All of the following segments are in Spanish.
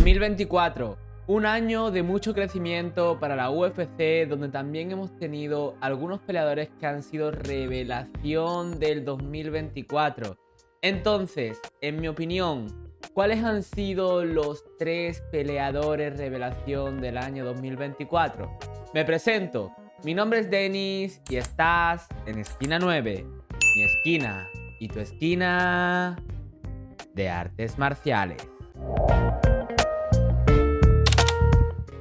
2024, un año de mucho crecimiento para la UFC, donde también hemos tenido algunos peleadores que han sido revelación del 2024. Entonces, en mi opinión, ¿cuáles han sido los 3 peleadores revelación del año 2024? Me presento, mi nombre es Denis y estás en Esquina 9, mi esquina y tu esquina de artes marciales.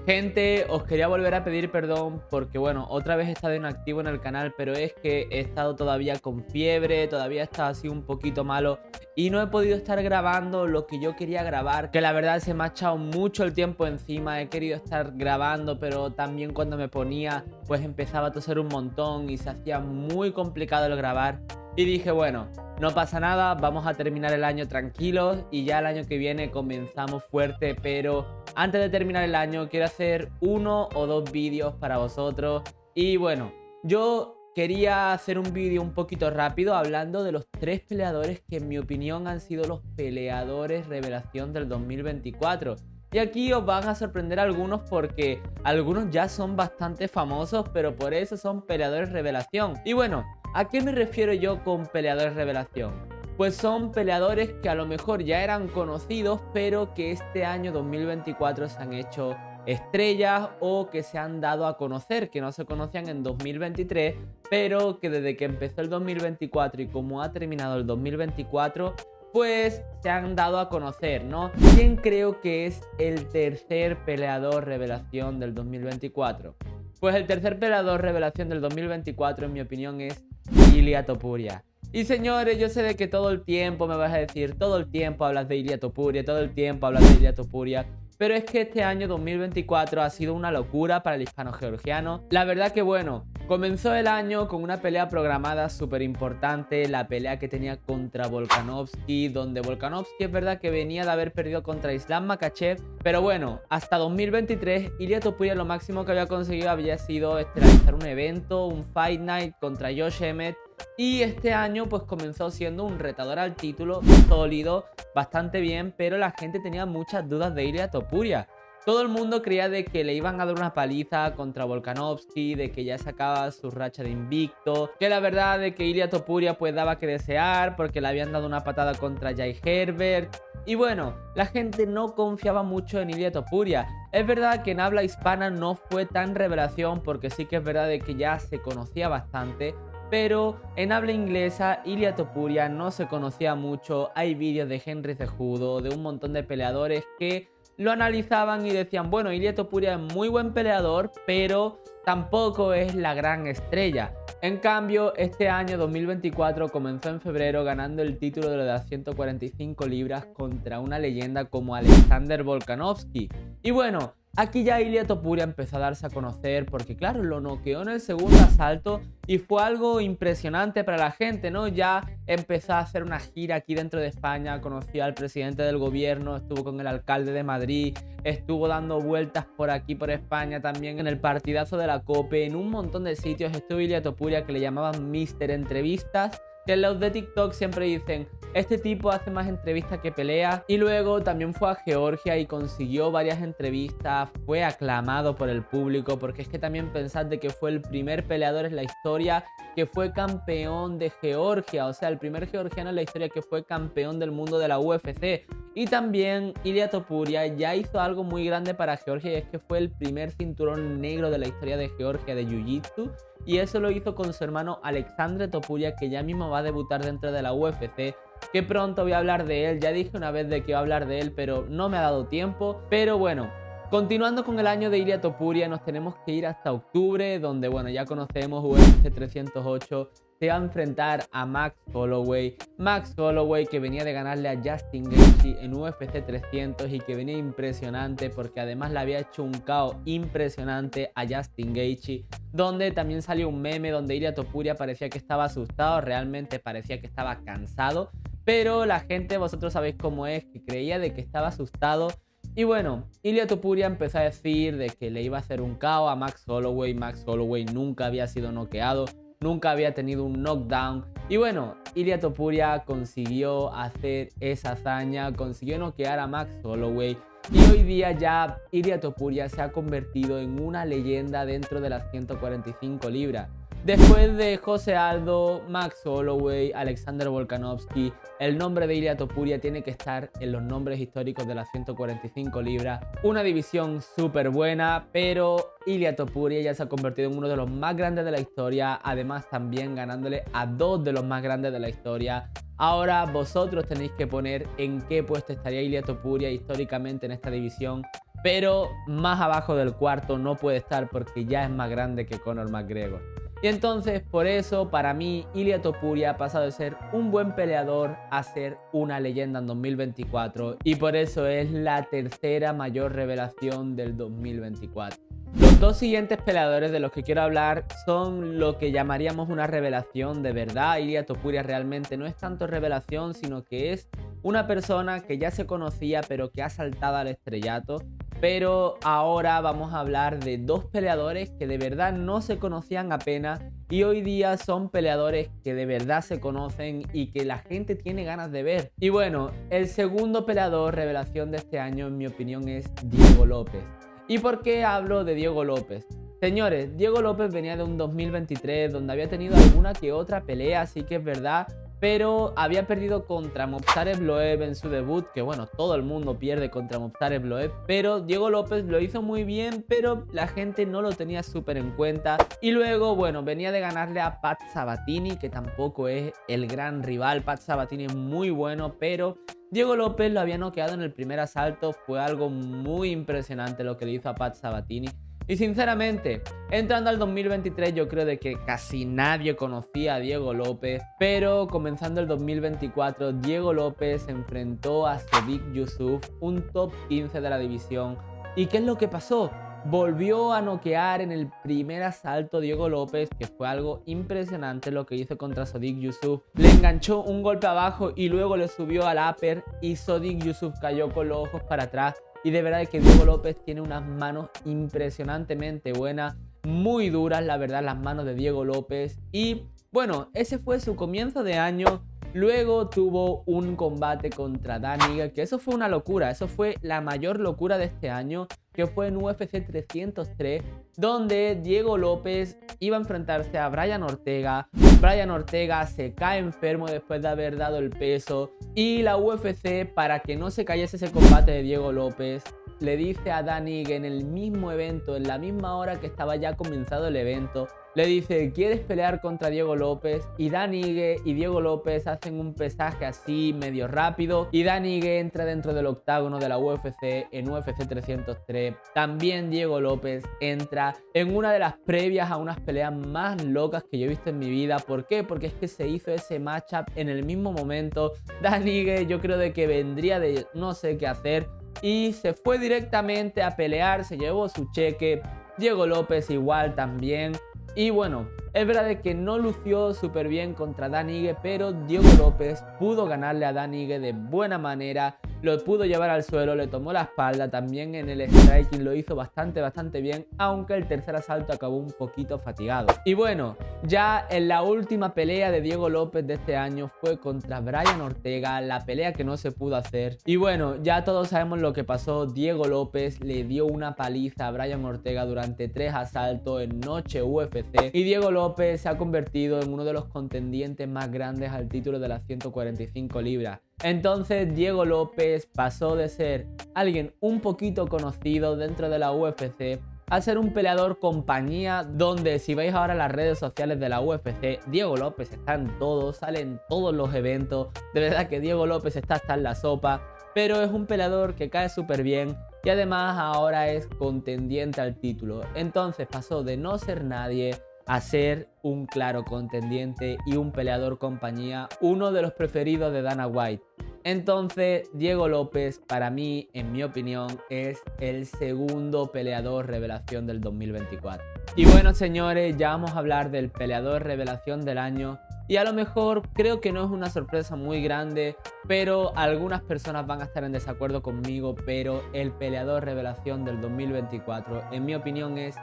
Gente, os quería volver a pedir perdón porque, bueno, otra vez he estado inactivo en el canal, pero es que he estado todavía con fiebre, todavía he estado así un poquito malo y no he podido estar grabando lo que yo quería grabar, que la verdad se me ha echado mucho el tiempo encima. He querido estar grabando, pero también cuando me ponía, pues empezaba a toser un montón y se hacía muy complicado el grabar. Y dije, bueno, no pasa nada, vamos a terminar el año tranquilos y ya el año que viene comenzamos fuerte, pero antes de terminar el año quiero hacer 1 o 2 vídeos para vosotros. Y bueno, yo quería hacer un vídeo un poquito rápido hablando de los 3 peleadores que en mi opinión han sido los peleadores revelación del 2024. Y aquí os van a sorprender algunos porque algunos ya son bastante famosos, pero por eso son peleadores revelación. Y bueno, ¿a qué me refiero yo con peleadores revelación? Pues son peleadores que a lo mejor ya eran conocidos, pero que este año 2024 se han hecho estrellas o que se han dado a conocer, que no se conocían en 2023, pero que desde que empezó el 2024 y como ha terminado el 2024, pues se han dado a conocer, ¿no? ¿Quién creo que es el tercer peleador revelación del 2024? Pues el tercer peleador revelación del 2024, en mi opinión, es Ilia Topuria. Y señores, yo sé de que todo el tiempo me vas a decir, todo el tiempo hablas de Ilia Topuria, todo el tiempo hablas de Ilia Topuria, pero es que este año 2024 ha sido una locura para el hispano-georgiano. La verdad que bueno, comenzó el año con una pelea programada súper importante, la pelea que tenía contra Volkanovski, donde Volkanovski es verdad que venía de haber perdido contra Islam Makhachev, pero bueno, hasta 2023 Ilia Topuria lo máximo que había conseguido había sido realizar un evento, un Fight Night contra Josh Emmett. Y este año pues comenzó siendo un retador al título sólido, bastante bien, pero la gente tenía muchas dudas de Ilia Topuria. Todo el mundo creía de que le iban a dar una paliza contra Volkanovski, de que ya sacaba su racha de invicto, que la verdad de que Ilia Topuria pues daba que desear porque le habían dado una patada contra Jai Herbert. Y bueno, la gente no confiaba mucho en Ilia Topuria. Es verdad que en habla hispana no fue tan revelación porque sí que es verdad de que ya se conocía bastante, pero en habla inglesa Ilia Topuria no se conocía mucho. Hay vídeos de Henry Cejudo, de un montón de peleadores que lo analizaban y decían, bueno, Ilia Topuria es muy buen peleador, pero tampoco es la gran estrella. En cambio, este año 2024 comenzó en febrero ganando el título de las 145 libras contra una leyenda como Alexander Volkanovski. Y bueno, aquí ya Ilia Topuria empezó a darse a conocer porque claro, lo noqueó en el segundo asalto y fue algo impresionante para la gente, ¿no? Ya empezó a hacer una gira aquí dentro de España, conoció al presidente del gobierno, estuvo con el alcalde de Madrid, estuvo dando vueltas por aquí por España también en el partidazo de la COPE, en un montón de sitios estuvo Ilia Topuria, que le llamaban Mister Entrevistas, que los de TikTok siempre dicen, este tipo hace más entrevistas que pelea. Y luego también fue a Georgia y consiguió varias entrevistas, fue aclamado por el público, porque es que también pensad de que fue el primer peleador en la historia que fue campeón de Georgia, o sea, el primer georgiano en la historia que fue campeón del mundo de la UFC. Y también Ilia Topuria ya hizo algo muy grande para Georgia, y es que fue el primer cinturón negro de la historia de Georgia de Jiu-Jitsu. Y eso lo hizo con su hermano Alexandre Topuria, que ya mismo va a debutar dentro de la UFC, que pronto voy a hablar de él. Ya dije una vez de que iba a hablar de él, pero no me ha dado tiempo. Pero bueno, continuando con el año de Ilia Topuria, nos tenemos que ir hasta octubre, donde bueno, ya conocemos UFC 308. Se va a enfrentar a Max Holloway. Max Holloway, que venía de ganarle a Justin Gaethje en UFC 300 y que venía impresionante porque además le había hecho un KO impresionante a Justin Gaethje, donde también salió un meme donde Ilia Topuria parecía que estaba asustado, realmente parecía que estaba cansado, pero la gente, vosotros sabéis cómo es, que creía de que estaba asustado. Y bueno, Ilia Topuria empezó a decir de que le iba a hacer un KO a Max Holloway. Max Holloway nunca había sido noqueado, nunca había tenido un knockdown. Y bueno, Ilia Topuria consiguió hacer esa hazaña, consiguió noquear a Max Holloway. y hoy día ya Ilia Topuria se ha convertido en una leyenda dentro de las 145 libras. Después de José Aldo, Max Holloway, Alexander Volkanovski, el nombre de Ilia Topuria tiene que estar en los nombres históricos de las 145 libras. Una división súper buena, pero Ilia Topuria ya se ha convertido en uno de los más grandes de la historia, además también ganándole a dos de los más grandes de la historia. Ahora vosotros tenéis que poner en qué puesto estaría Ilia Topuria históricamente en esta división, pero más abajo del cuarto no puede estar porque ya es más grande que Conor McGregor. Y entonces por eso para mí Ilia Topuria ha pasado de ser un buen peleador a ser una leyenda en 2024 y por eso es la tercera mayor revelación del 2024. Los dos siguientes peleadores de los que quiero hablar son lo que llamaríamos una revelación de verdad. Ilia Topuria realmente no es tanto revelación, sino que es una persona que ya se conocía pero que ha saltado al estrellato. Pero ahora vamos a hablar de dos peleadores que de verdad no se conocían apenas y hoy día son peleadores que de verdad se conocen y que la gente tiene ganas de ver. Y bueno, el segundo peleador revelación de este año en mi opinión es Diego López. ¿Y por qué hablo de Diego López? Señores, Diego López venía de un 2023 donde había tenido alguna que otra pelea, sí que es verdad, pero había perdido contra Movsar Evloev en su debut, que bueno, todo el mundo pierde contra Movsar Evloev, pero Diego López lo hizo muy bien, pero la gente no lo tenía súper en cuenta. Y luego, bueno, venía de ganarle a Pat Sabatini, que tampoco es el gran rival. Pat Sabatini es muy bueno, pero Diego López lo había noqueado en el primer asalto. Fue algo muy impresionante lo que le hizo a Pat Sabatini. Y sinceramente, entrando al 2023 yo creo de que casi nadie conocía a Diego López, pero comenzando el 2024 Diego López se enfrentó a Sodiq Yusuff, un top 15 de la división. ¿Y qué es lo que pasó? Volvió a noquear en el primer asalto Diego López, que fue algo impresionante lo que hizo contra Sodiq Yusuff. Le enganchó un golpe abajo y luego le subió al upper y Sodiq Yusuff cayó con los ojos para atrás. Y de verdad que Diego López tiene unas manos impresionantemente buenas, muy duras la verdad las manos de Diego López. Y bueno, ese fue su comienzo de año. Luego tuvo un combate contra Dan Ige, que eso fue una locura, eso fue la mayor locura de este año, que fue en UFC 303, donde Diego López iba a enfrentarse a Brian Ortega. Brian Ortega se cae enfermo después de haber dado el peso y la UFC, para que no se cayese ese combate de Diego López, le dice a Dan Ige en el mismo evento, en la misma hora que estaba ya comenzado el evento, le dice: ¿quieres pelear contra Diego López? Y Dan Ige y Diego López hacen un pesaje así medio rápido y Dan Ige entra dentro del octágono de la UFC en UFC 303. También Diego López entra en una de las previas a unas peleas más locas que yo he visto en mi vida. ¿Por qué? Porque es que se hizo ese matchup en el mismo momento. Dan Ige yo creo de que vendría de no sé qué hacer y se fue directamente a pelear, se llevó su cheque. Diego López igual también. Y bueno, es verdad de que no lució súper bien contra Dan Ige, pero Diego López pudo ganarle a Dan Ige de buena manera, lo pudo llevar al suelo, le tomó la espalda, también en el striking lo hizo bastante bien, aunque el tercer asalto acabó un poquito fatigado. Y bueno, ya en la última pelea de Diego López de este año fue contra Brian Ortega, la pelea que no se pudo hacer. Y bueno, ya todos sabemos lo que pasó. Diego López le dio una paliza a Brian Ortega durante 3 asaltos en noche UFC y Diego López se ha convertido en uno de los contendientes más grandes al título de las 145 libras. Entonces Diego López pasó de ser alguien un poquito conocido dentro de la UFC a ser un peleador compañía, donde si vais ahora a las redes sociales de la UFC, Diego López está en todos, sale en todos los eventos. De verdad que Diego López está hasta en la sopa, pero es un peleador que cae súper bien y además ahora es contendiente al título. Entonces pasó de no ser nadie a ser un claro contendiente y un peleador compañía, uno de los preferidos de Dana White. Entonces Diego López para mí, en mi opinión, es el segundo peleador revelación del 2024. Y bueno señores, ya vamos a hablar del peleador revelación del año. Y a lo mejor creo que no es una sorpresa muy grande, pero algunas personas van a estar en desacuerdo conmigo, pero el peleador revelación del 2024 en mi opinión es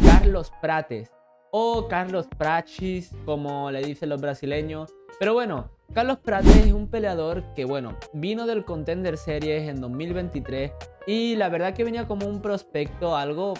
Carlos Prates, o Carlos Prates, como le dicen los brasileños. Pero bueno, Carlos Prates es un peleador que, bueno, vino del Contender Series en 2023 y la verdad que venía como un prospecto algo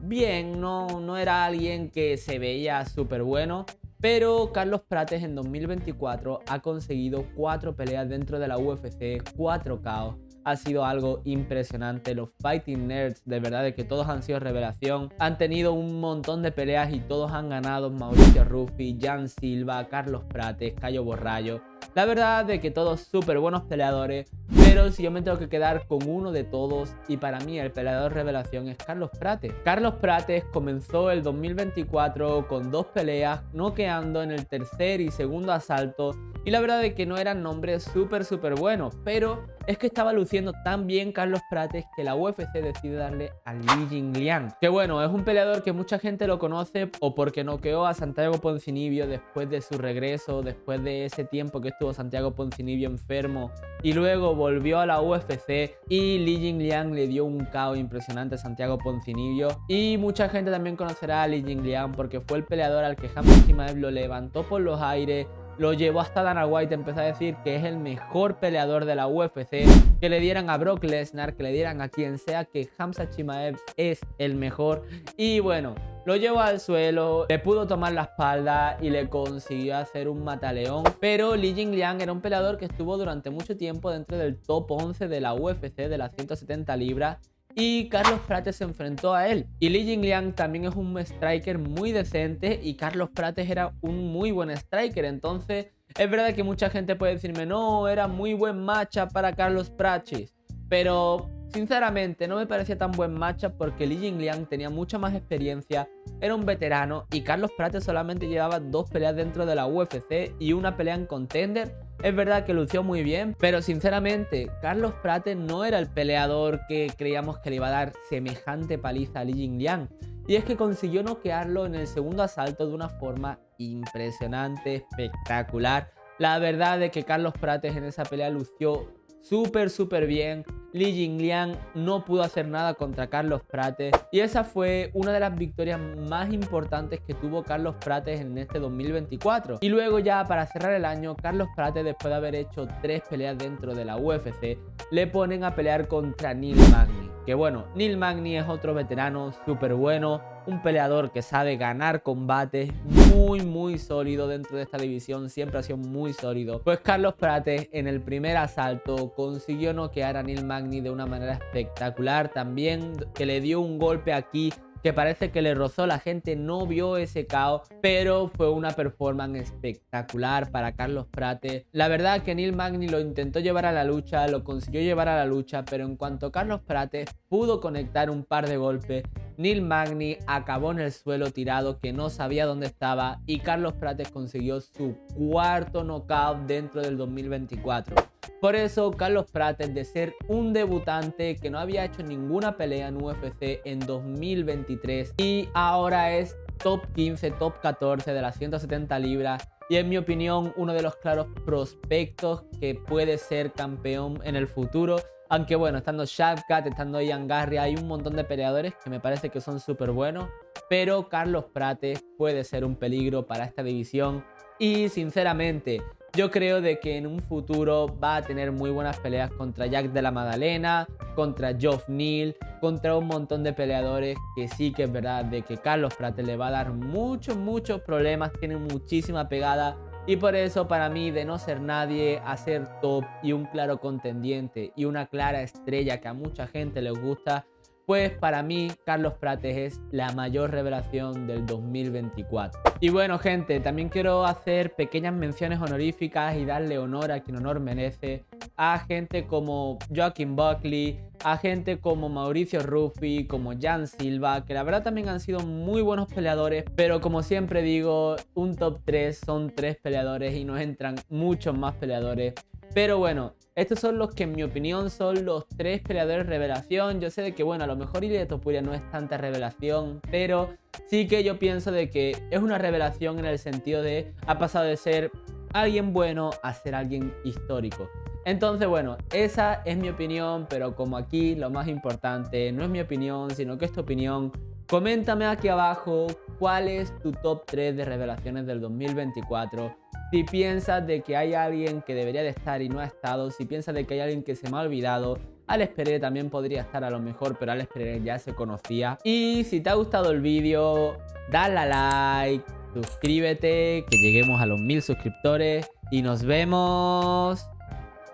bien, no era alguien que se veía súper bueno. Pero Carlos Prates en 2024 ha conseguido 4 peleas dentro de la UFC, 4 KO. Ha sido algo impresionante. Los Fighting Nerds, de verdad, de que todos han sido revelación. Han tenido un montón de peleas y todos han ganado. Mauricio Ruffi, Jan Silva, Carlos Prates, Caio Borrallo. La verdad de que todos súper buenos peleadores. Pero si yo me tengo que quedar con uno de todos, y para mí el peleador revelación es Carlos Prates. Carlos Prates comenzó el 2024 con 2 peleas, noqueando en el tercer y segundo asalto. Y la verdad es que no eran nombres súper buenos, pero es que estaba luciendo tan bien Carlos Prates que la UFC decide darle a Li Jingliang. Que bueno, es un peleador que mucha gente lo conoce o porque noqueó a Santiago Ponzinibbio después de su regreso, después de ese tiempo que estuvo Santiago Ponzinibbio enfermo y luego volvió a la UFC y Li Jingliang le dio un KO impresionante a Santiago Ponzinibbio. Y mucha gente también conocerá a Li Jingliang porque fue el peleador al que Khamzat Chimaev lo levantó por los aires, lo llevó hasta Dana White, empezó a decir que es el mejor peleador de la UFC, que le dieran a Brock Lesnar, que le dieran a quien sea, que Khamzat Chimaev es el mejor. Y bueno, lo llevó al suelo, le pudo tomar la espalda y le consiguió hacer un mataleón. Pero Li Jingliang era un peleador que estuvo durante mucho tiempo dentro del top 11 de la UFC de las 170 libras. Y Carlos Prates se enfrentó a él. Y Li Jingliang también es un striker muy decente y Carlos Prates era un muy buen striker. Entonces es verdad que mucha gente puede decirme no, era muy buen matchup para Carlos Prates, pero sinceramente no me parecía tan buen matchup porque Li Jingliang tenía mucha más experiencia, era un veterano y Carlos Prates solamente llevaba 2 peleas dentro de la UFC y una pelea en Contender. Es verdad que lució muy bien, pero sinceramente Carlos Prates no era el peleador que creíamos que le iba a dar semejante paliza a Li Jingliang. Y es que consiguió noquearlo en el segundo asalto de una forma impresionante, espectacular. La verdad es que Carlos Prates en esa pelea lució súper bien. Li Jingliang no pudo hacer nada contra Carlos Prates y esa fue una de las victorias más importantes que tuvo Carlos Prates en este 2024. Y luego ya para cerrar el año, Carlos Prates, después de haber hecho 3 peleas dentro de la UFC, le ponen a pelear contra Neil Magny. Que bueno, Neil Magny es otro veterano súper bueno, un peleador que sabe ganar combates, muy sólido dentro de esta división, siempre ha sido muy sólido. Pues Carlos Prates en el primer asalto consiguió noquear a Neil Magny de una manera espectacular, también que le dio un golpe aquí que parece que le rozó, la gente no vio ese KO, pero fue una performance espectacular para Carlos Prates. La verdad que Neil Magny lo intentó llevar a la lucha, lo consiguió llevar a la lucha, pero en cuanto Carlos Prates pudo conectar un par de golpes, Neil Magny acabó en el suelo tirado, que no sabía dónde estaba, y Carlos Prates consiguió su 4º knockout dentro del 2024. Por eso Carlos Prates, de ser un debutante que no había hecho ninguna pelea en UFC en 2023 y ahora es top 15, top 14 de las 170 libras y en mi opinión uno de los claros prospectos que puede ser campeón en el futuro. Aunque bueno, estando Shavkat, estando Ian Garry, hay un montón de peleadores que me parece que son súper buenos, pero Carlos Prates puede ser un peligro para esta división y sinceramente yo creo de que en un futuro va a tener muy buenas peleas contra Jack de la Magdalena, contra Geoff Neal, contra un montón de peleadores que sí que es verdad de que Carlos Prates le va a dar muchos problemas, tiene muchísima pegada. Y por eso para mí, de no ser nadie a ser top y un claro contendiente y una clara estrella que a mucha gente les gusta, pues para mí Carlos Prates es la mayor revelación del 2024. Y bueno gente, también quiero hacer pequeñas menciones honoríficas y darle honor a quien honor merece, a gente como Joaquin Buckley, a gente como Mauricio Ruffi, como Jan Silva, que la verdad también han sido muy buenos peleadores, pero como siempre digo, un top 3 son 3 peleadores y nos entran muchos más peleadores. Pero bueno, estos son los que en mi opinión son los 3 peleadores revelación. Yo sé de que bueno, a lo mejor Ilia Topuria no es tanta revelación, pero sí que yo pienso de que es una revelación en el sentido de ha pasado de ser alguien bueno a ser alguien histórico. Entonces bueno, esa es mi opinión, pero como aquí lo más importante no es mi opinión, sino que es tu opinión. Coméntame aquí abajo cuál es tu top 3 de revelaciones del 2024. Si piensas de que hay alguien que debería de estar y no ha estado, si piensas de que hay alguien que se me ha olvidado, Alex Pereira también podría estar a lo mejor, pero Alex Pereira ya se conocía. Y si te ha gustado el vídeo, dale a like, suscríbete, que lleguemos a los 1000 suscriptores. Y nos vemos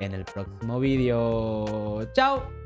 en el próximo vídeo. ¡Chao!